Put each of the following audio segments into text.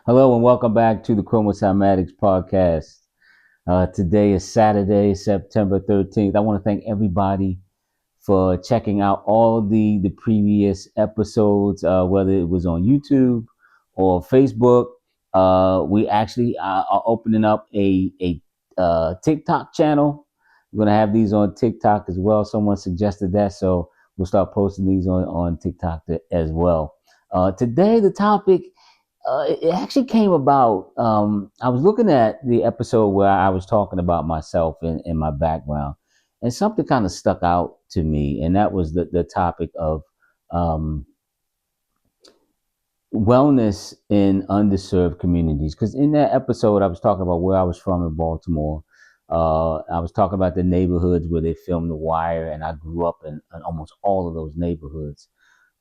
Hello and welcome back to the Chromosomatics podcast. Today is Saturday, September 13th. I want to thank everybody for checking out all the previous episodes, whether it was on YouTube or Facebook. We actually are opening up a TikTok channel. We're going to have these on TikTok as well. Someone suggested that, so we'll start posting these on TikTok as well. Today, the topic it actually came about. I was looking at the episode where I was talking about myself and my background, and something kind of stuck out to me, and that was the topic of um, wellness in underserved communities. Because in that episode, I was talking about where I was from in Baltimore. I was talking about the neighborhoods where they filmed The Wire, and I grew up in almost all of those neighborhoods.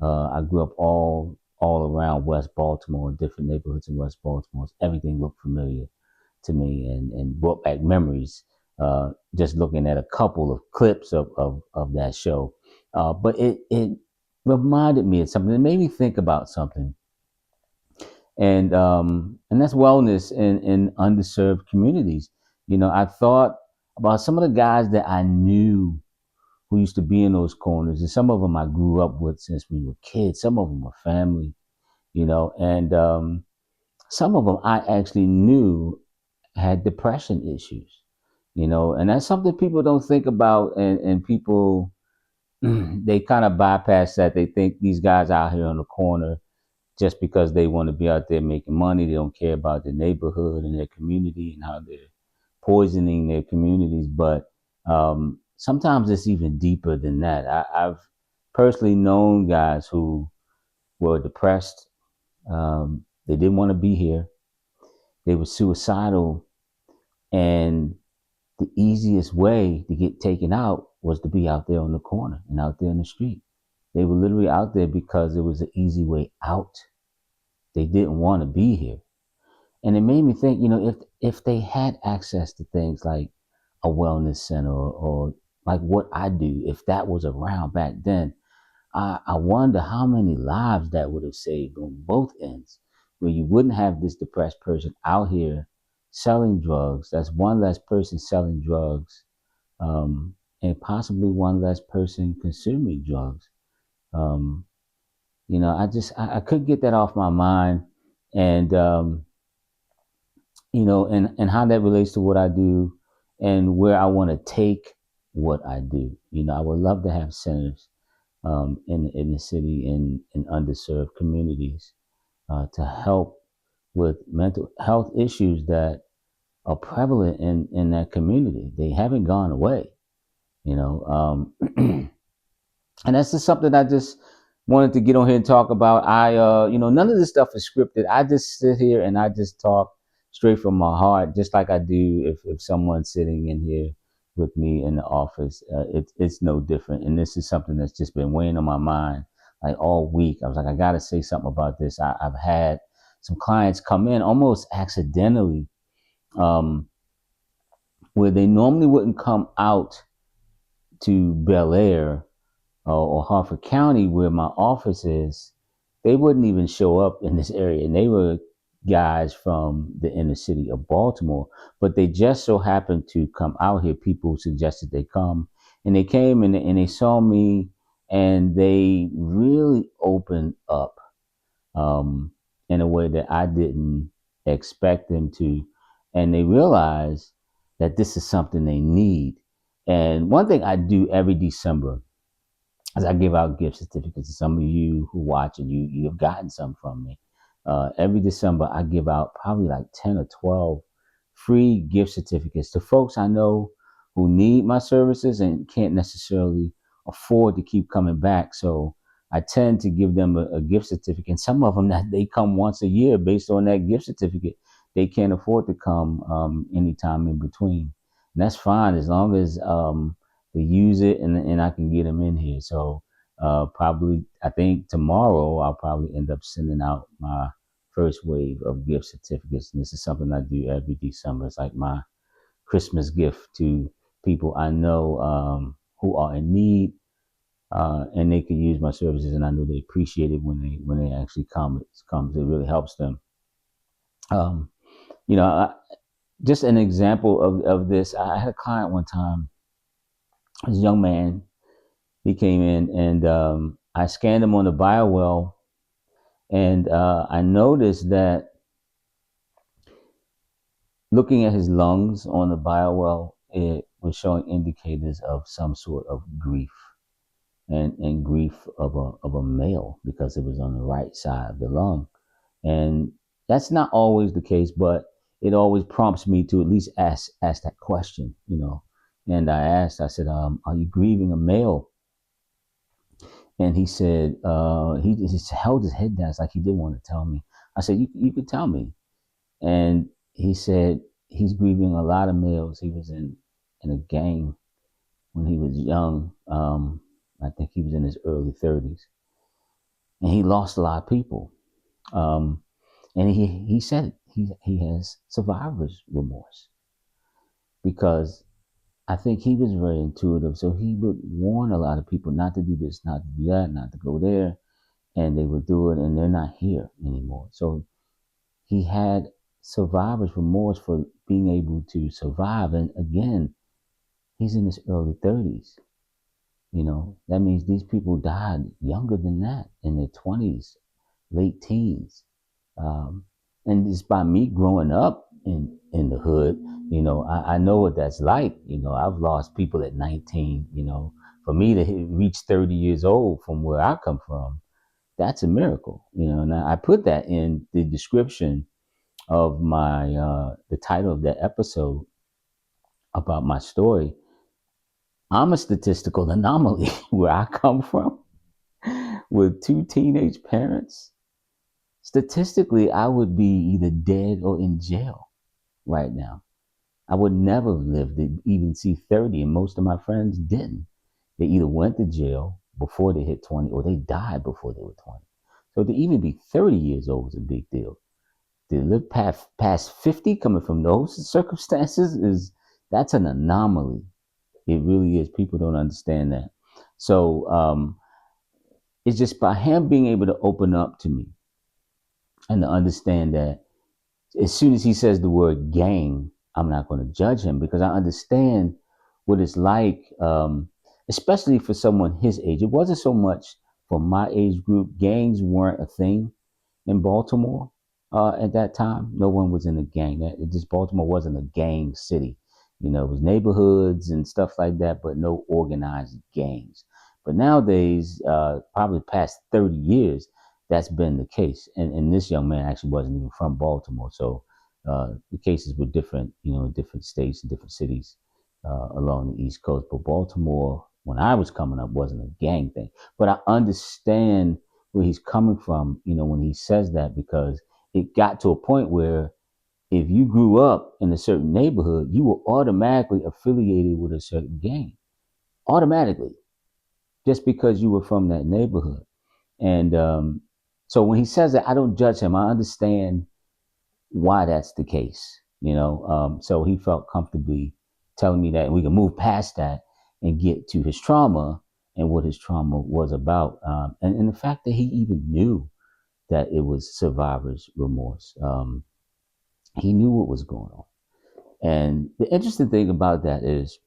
I grew up all around West Baltimore, different neighborhoods in West Baltimore. Everything looked familiar to me and brought back memories. Just looking at a couple of clips of that show, but it reminded me of something. It made me think about something, and that's wellness in underserved communities. I thought about some of the guys that I knew who used to be in those corners, and some of them I grew up with since we were kids. Some of them were family, and some of them I actually knew had depression issues, and that's something people don't think about, and people they kind of bypass that. They think these guys out here on the corner just because they want to be out there making money. They don't care about their neighborhood and their community and how they're poisoning their communities. But sometimes it's even deeper than that. I've personally known guys who were depressed. They didn't want to be here. They were suicidal, and the easiest way to get taken out was to be out there on the corner and out there in the street. They were literally out there because it was an easy way out. They didn't want to be here. And it made me think, if they had access to things like a wellness center or like what I do, if that was around back then, I wonder how many lives that would have saved on both ends, where you wouldn't have this depressed person out here selling drugs. That's one less person selling drugs, and possibly one less person consuming drugs. Um, I couldn't get that off my mind, and and how that relates to what I do and where I want to take what I do. I would love to have centers in the city in underserved communities to help with mental health issues that are prevalent in that community. They haven't gone away, you know. And that's just something I just wanted to get on here and talk about. None of this stuff is scripted. I just sit here and I just talk straight from my heart, just like I do if someone's sitting in here with me in the office. It's no different. And this is something that's just been weighing on my mind like all week. I was like, I got to say something about this. I've had some clients come in almost accidentally, um, where they normally wouldn't come out to Bel Air or Harford County, where my office is. They wouldn't even show up in this area, and they were guys from the inner city of Baltimore, but they just so happened to come out here. People suggested they come, and they came and they saw me, and they really opened up in a way that I didn't expect them to, and they realized that this is something they need. And one thing I do every December as I give out gift certificates to some of you who watch and you have gotten some from me. Every December, I give out probably like 10 or 12 free gift certificates to folks I know who need my services and can't necessarily afford to keep coming back. So I tend to give them a gift certificate. And some of them that they come once a year based on that gift certificate. They can't afford to come anytime in between. And that's fine as long as they use it and I can get them in here. So probably I think tomorrow I'll probably end up sending out my first wave of gift certificates. And this is something I do every December. It's like my Christmas gift to people I know who are in need, and they can use my services, and I know they appreciate it when they actually come. It really helps them. Um, you know, just an example of this. I had a client one time, this young man. He came in and I scanned him on the biowell, and I noticed that looking at his lungs on the biowell, it was showing indicators of some sort of grief, and grief of a male, because it was on the right side of the lung. And that's not always the case, but it always prompts me to at least ask that question, you know. And I said, are you grieving a male? And he said, he just held his head down. It's like he didn't want to tell me. I said, you could tell me. And he said he's grieving a lot of males. He was in a gang when he was young. I think he was in his early 30s, and he lost a lot of people. Um, and he said he has survivor's remorse, because I think he was very intuitive. So he would warn a lot of people not to do this, not to do that, not to go there, and they would do it, and they're not here anymore. So he had survivor's remorse for being able to survive. And again, he's in his early 30s. You know, that means these people died younger than that, in their 20s, late teens. Um, and just by me growing up in the hood, you know, I know what that's like. You know, I've lost people at 19. You know, for me to reach 30 years old from where I come from, that's a miracle. You know, and I put that in the description of my the title of that episode about my story. I'm a statistical anomaly where I come from, with two teenage parents. Statistically, I would be either dead or in jail right now. I would never have lived to even see 30, and most of my friends didn't. They either went to jail before they hit 20, or they died before they were 20. So to even be 30 years old is a big deal. To live past 50 coming from those circumstances, that's an anomaly. It really is. People don't understand that. So it's just by him being able to open up to me and to understand that as soon as he says the word gang, I'm not going to judge him, because I understand what it's like, especially for someone his age. It wasn't so much for my age group. Gangs weren't a thing in Baltimore at that time. No one was in a gang. It just, Baltimore wasn't a gang city. You know, it was neighborhoods and stuff like that, but no organized gangs. But nowadays, probably past 30 years, that's been the case. And this young man actually wasn't even from Baltimore. So the cases were different, you know, in different states and different cities along the East Coast. But Baltimore, when I was coming up, wasn't a gang thing. But I understand where he's coming from, you know, when he says that, because it got to a point where if you grew up in a certain neighborhood, you were automatically affiliated with a certain gang, automatically, just because you were from that neighborhood. And so when he says that, I don't judge him. I understand why that's the case, you know. So he felt comfortably telling me that, and we can move past that and get to his trauma and what his trauma was about, and the fact that he even knew that it was survivor's remorse. He knew what was going on. And the interesting thing about that is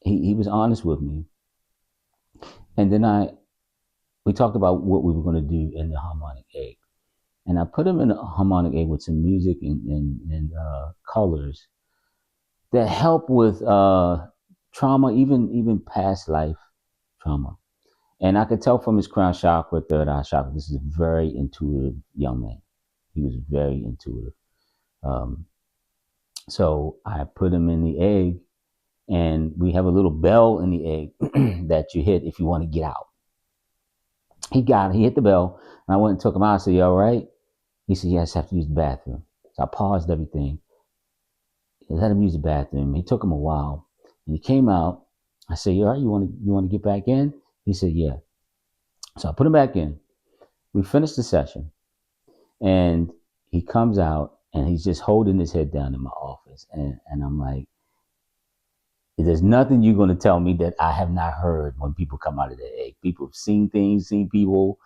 he was honest with me. And then we talked about what we were going to do in the harmonic egg. And I put him in a harmonic egg with some music and colors that help with trauma, even past life trauma. And I could tell from his crown chakra, third eye chakra, this is a very intuitive young man. He was very intuitive. Um, So I put him in the egg, and we have a little bell in the egg that you hit if you want to get out. He hit the bell, and I went and took him out. I said, "You all right?" He said, "Yes, I have to use the bathroom." So I paused everything, let him use the bathroom. It took him a while, and he came out. I said, "You all right? You want to get back in?" He said, "Yeah." So I put him back in. We finished the session, and he comes out, and he's just holding his head down in my office, and I'm like, there's nothing you're going to tell me that I have not heard when people come out of the egg. People have seen things, seen people,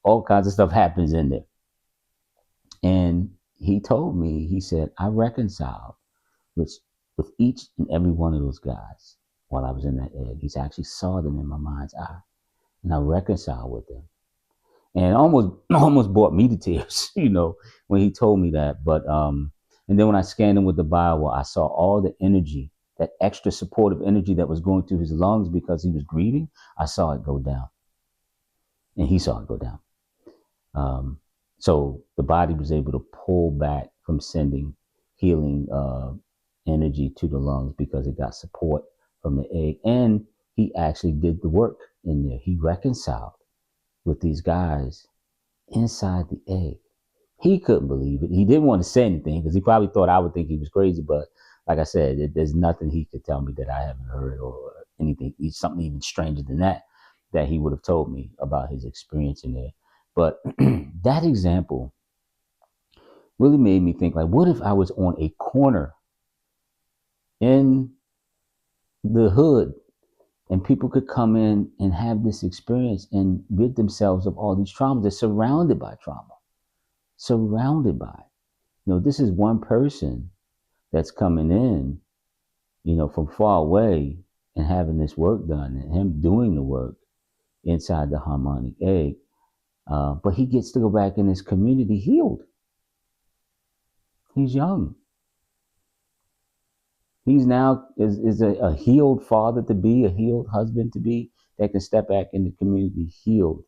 all kinds of stuff happens in there. And he told me, he said, I reconciled with, with each and every one of those guys while I was in that egg. He actually saw them in my mind's eye, and I reconciled with them. And almost brought me to tears, when he told me that. But and then when I scanned him with the Bible, I saw all the energy, that extra supportive energy that was going through his lungs because he was grieving. I saw it go down, and he saw it go down. Um, so the body was able to pull back from sending healing energy to the lungs because it got support from the egg, and he actually did the work in there. He reconciled with these guys inside the egg. He couldn't believe it. He didn't want to say anything because he probably thought I would think he was crazy. But like I said, there's nothing he could tell me that I haven't heard, or anything, something even stranger than that he would have told me about his experience in there. But that example really made me think, like, what if I was on a corner in the hood and people could come in and have this experience and rid themselves of all these traumas? They're surrounded by trauma, surrounded by it. This is one person that's coming in, from far away and having this work done, and him doing the work inside the harmonic egg. But he gets to go back in his community healed. He's young. He's now is a healed father to be, a healed husband to be, that can step back in the community healed.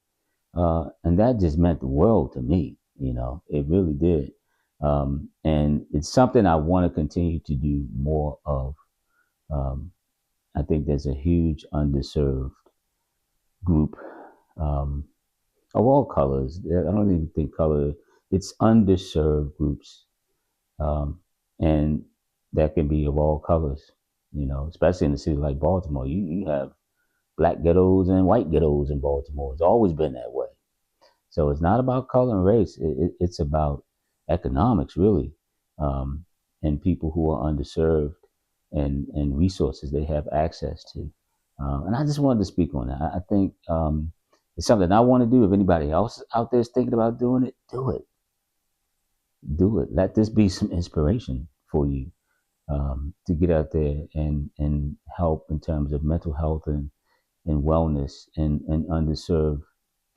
And that just meant the world to me. It really did. And it's something I want to continue to do more of. I think there's a huge underserved group of all colors. I don't even think color, it's underserved groups. And that can be of all colors, especially in a city like Baltimore. You have black ghettos and white ghettos in Baltimore. It's always been that way. So it's not about color and race. It's about economics, really, and people who are underserved, and resources they have access to. And I just wanted to speak on that. I think it's something I want to do. If anybody else out there is thinking about doing it, do it. Do it. Let this be some inspiration for you, to get out there and help in terms of mental health and wellness and underserved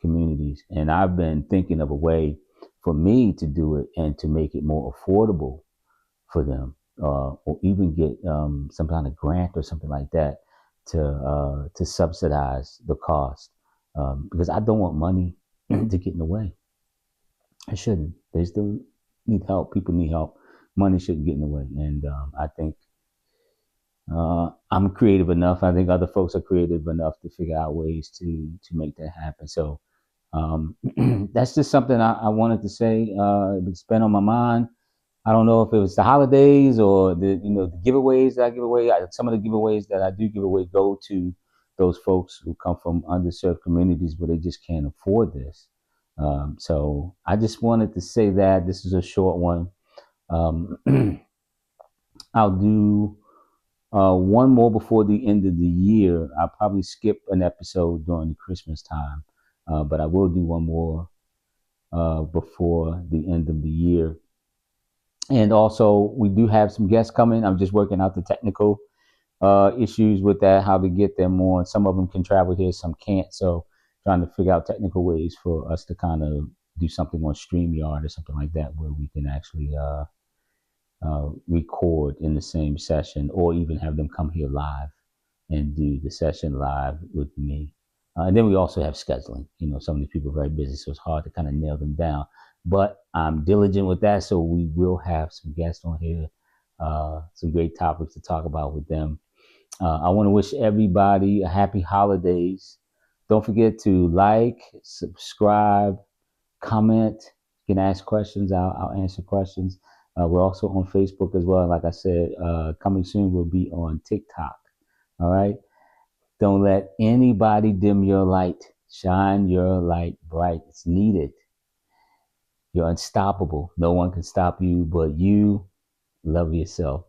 communities. And I've been thinking of a way for me to do it and to make it more affordable for them, or even get some kind of grant or something like that to subsidize the cost, because I don't want money to get in the way. I shouldn't. They still need help. People need help. Money shouldn't get in the way. And I think I'm creative enough. I think other folks are creative enough to figure out ways to make that happen. So that's just something I wanted to say. It's been on my mind. I don't know if it was the holidays or the giveaways that I give away. Some of the giveaways that I do give away go to those folks who come from underserved communities where they just can't afford this. So I just wanted to say that this is a short one. I'll do one more before the end of the year. I'll probably skip an episode during the Christmas time, but I will do one more before the end of the year. And also, we do have some guests coming. I'm just working out the technical issues with that, how to get them on. Some of them can travel here, some can't. So, trying to figure out technical ways for us to kind of do something on StreamYard or something like that, where we can actually record in the same session, or even have them come here live and do the session live with me. And then we also have scheduling. Some of these people are very busy, so it's hard to kind of nail them down. But I'm diligent with that, so we will have some guests on here, some great topics to talk about with them. I want to wish everybody a happy holidays. Don't forget to like, subscribe, comment. You can ask questions. I'll answer questions. We're also on Facebook as well. Like I said, coming soon, we'll be on TikTok. All right. Don't let anybody dim your light. Shine your light bright. It's needed. You're unstoppable. No one can stop you but you. Love yourself.